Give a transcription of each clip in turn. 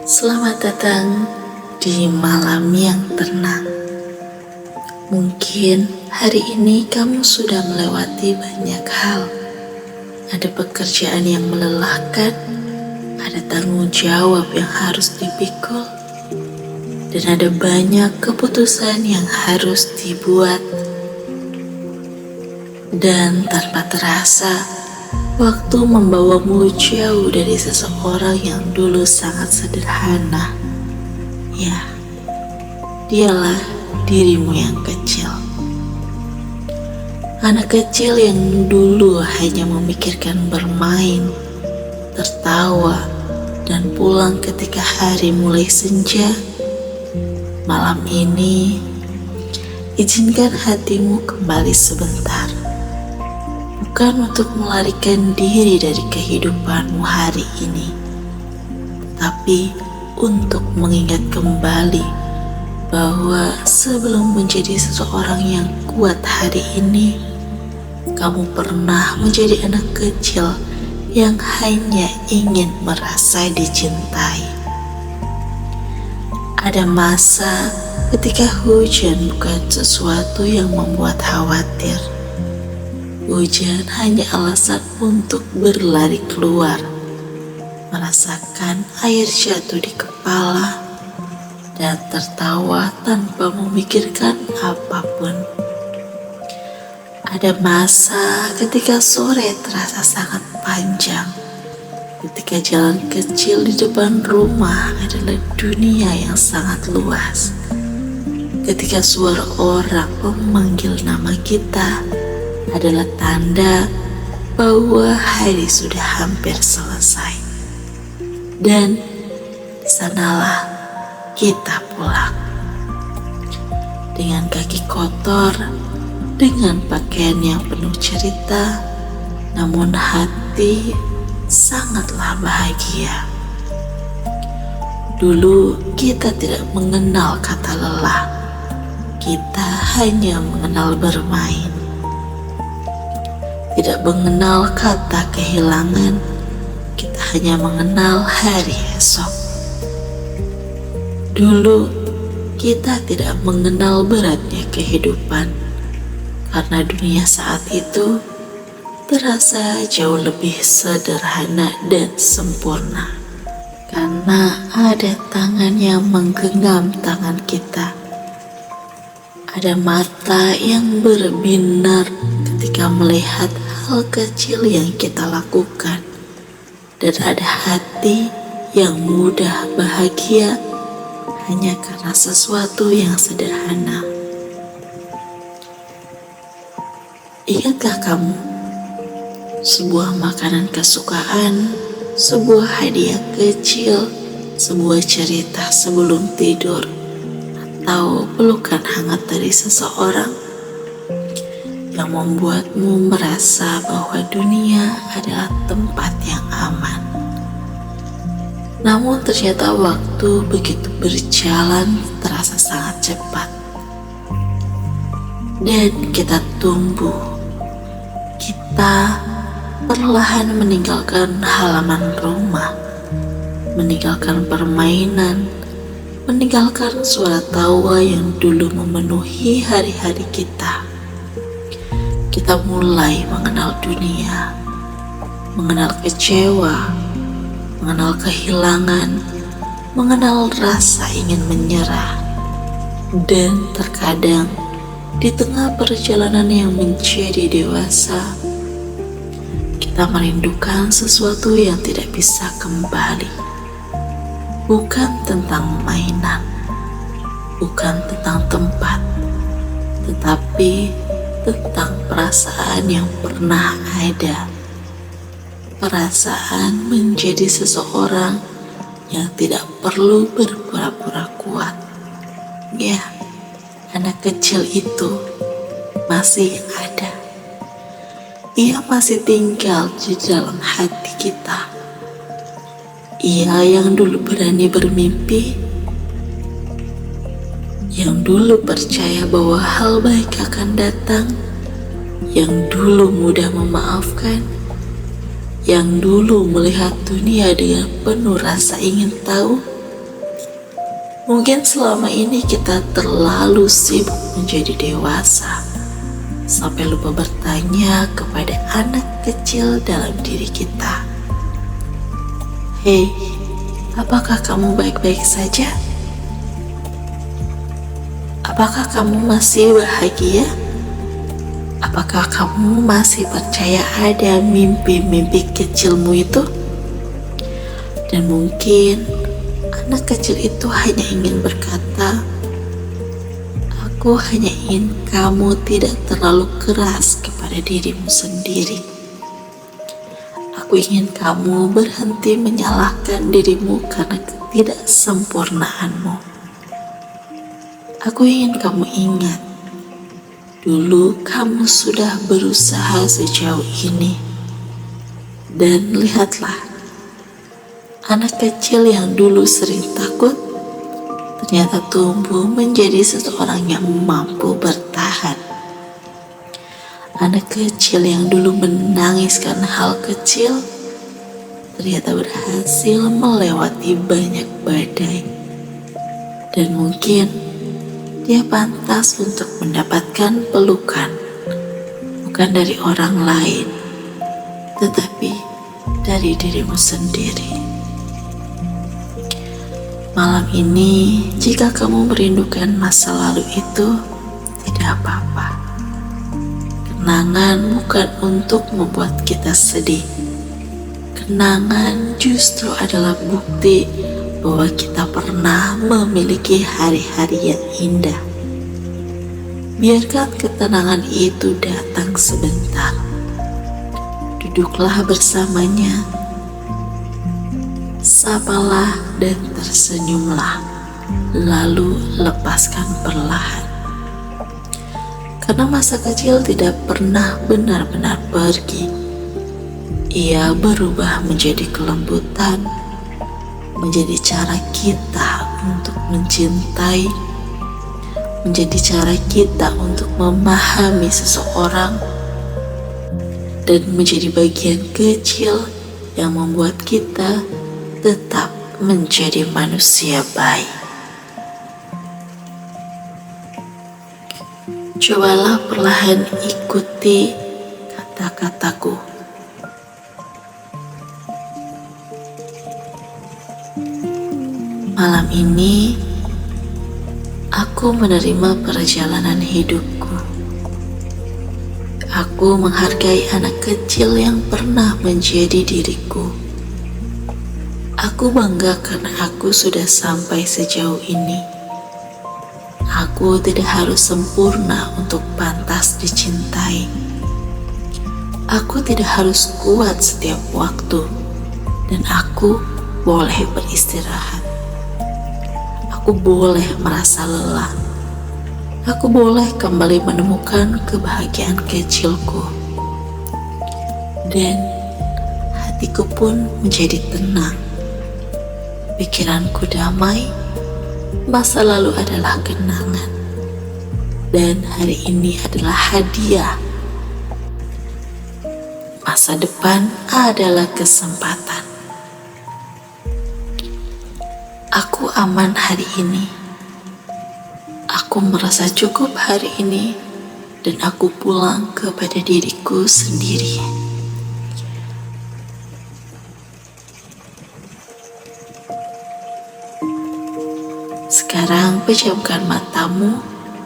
Selamat datang di malam yang tenang. Mungkin hari ini kamu sudah melewati banyak hal. Ada pekerjaan yang melelahkan, ada tanggung jawab yang harus dipikul, dan ada banyak keputusan yang harus dibuat. Dan tanpa terasa, waktu membawamu jauh dari seseorang yang dulu sangat sederhana. Ya, dialah dirimu yang kecil. Anak kecil yang dulu hanya memikirkan bermain, tertawa, dan pulang ketika hari mulai senja. Malam ini, izinkan hatimu kembali sebentar. Bukan untuk melarikan diri dari kehidupanmu hari ini, tapi untuk mengingat kembali bahwa sebelum menjadi seseorang yang kuat hari ini, kamu pernah menjadi anak kecil yang hanya ingin merasa dicintai. Ada masa ketika hujan bukan sesuatu yang membuat khawatir. Hujan hanya alasan untuk berlari keluar, merasakan air jatuh di kepala, dan tertawa tanpa memikirkan apapun. Ada masa ketika sore terasa sangat panjang, ketika jalan kecil di depan rumah adalah dunia yang sangat luas, ketika suara orang memanggil nama kita adalah tanda bahwa hari sudah hampir selesai. Dan sanalah kita pulang dengan kaki kotor, dengan pakaian yang penuh cerita, namun hati sangatlah bahagia. Dulu kita tidak mengenal kata lelah, kita hanya mengenal bermain. Tidak mengenal kata kehilangan, kita hanya mengenal hari esok. Dulu kita tidak mengenal beratnya kehidupan, karena dunia saat itu terasa jauh lebih sederhana dan sempurna. Karena ada tangan yang menggenggam tangan kita, ada mata yang berbinar ketika melihat hal kecil yang kita lakukan, dan ada hati yang mudah bahagia hanya karena sesuatu yang sederhana. Ingatkah kamu sebuah makanan kesukaan, sebuah hadiah kecil, sebuah cerita sebelum tidur, atau pelukan hangat dari seseorang yang membuatmu merasa bahwa dunia adalah tempat yang aman? Namun ternyata waktu begitu berjalan terasa sangat cepat, dan kita tumbuh. Kita perlahan meninggalkan halaman rumah, meninggalkan permainan, meninggalkan suara tawa yang dulu memenuhi hari-hari kita. Kita mulai mengenal dunia, mengenal kecewa, mengenal kehilangan, mengenal rasa ingin menyerah. Dan terkadang di tengah perjalanan yang menjadi dewasa, kita merindukan sesuatu yang tidak bisa kembali. Bukan tentang mainan, bukan tentang tempat, tetapi tentang perasaan yang pernah ada. Perasaan menjadi seseorang yang tidak perlu berpura-pura kuat. Ya, anak kecil itu masih ada. Ia masih tinggal di dalam hati kita. Ia yang dulu berani bermimpi, yang dulu percaya bahwa hal baik akan datang, yang dulu mudah memaafkan, yang dulu melihat dunia dengan penuh rasa ingin tahu, Mungkin selama ini kita terlalu sibuk menjadi dewasa, sampai lupa bertanya kepada anak kecil dalam diri kita. Hei, apakah kamu baik-baik saja? Apakah kamu masih bahagia? Apakah kamu masih percaya ada mimpi-mimpi kecilmu itu? Dan mungkin anak kecil itu hanya ingin berkata, aku hanya ingin kamu tidak terlalu keras kepada dirimu sendiri. Aku ingin kamu berhenti menyalahkan dirimu karena ketidaksempurnaanmu. Aku ingin kamu ingat, dulu kamu sudah berusaha sejauh ini. Dan lihatlah, anak kecil yang dulu sering takut, ternyata tumbuh menjadi seseorang yang mampu bertahan. Anak kecil yang dulu menangis karena hal kecil, ternyata berhasil melewati banyak badai. Dan mungkin dia pantas untuk mendapatkan pelukan, bukan dari orang lain, tetapi dari dirimu sendiri. Malam ini, jika kamu merindukan masa lalu itu, tidak apa-apa. Kenangan bukan untuk membuat kita sedih. Kenangan justru adalah bukti bahwa kita pernah memiliki hari-hari yang indah. Biarkan ketenangan itu datang sebentar. Duduklah bersamanya, sapalah dan tersenyumlah, lalu lepaskan perlahan. Karena masa kecil tidak pernah benar-benar pergi. Ia berubah menjadi kelembutan, menjadi cara kita untuk mencintai, menjadi cara kita untuk memahami seseorang, dan menjadi bagian kecil yang membuat kita tetap menjadi manusia baik. Cobalah perlahan ikuti kata-kataku. Malam ini, aku menerima perjalanan hidupku. Aku menghargai anak kecil yang pernah menjadi diriku. Aku bangga karena aku sudah sampai sejauh ini. Aku tidak harus sempurna untuk pantas dicintai. Aku tidak harus kuat setiap waktu, dan aku boleh beristirahat. Aku boleh merasa lelah. Aku boleh kembali menemukan kebahagiaan kecilku. Dan hatiku pun menjadi tenang. Pikiranku damai. Masa lalu adalah kenangan. Dan hari ini adalah hadiah. Masa depan adalah kesempatan. Aku aman hari ini. Aku merasa cukup hari ini, dan aku pulang kepada diriku sendiri. Sekarang pejamkan matamu,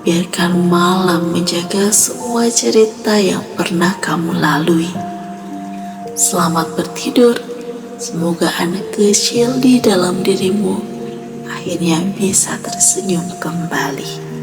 biarkan malam menjaga semua cerita yang pernah kamu lalui. Selamat bertidur. Semoga anak kecil di dalam dirimu akhirnya bisa tersenyum kembali.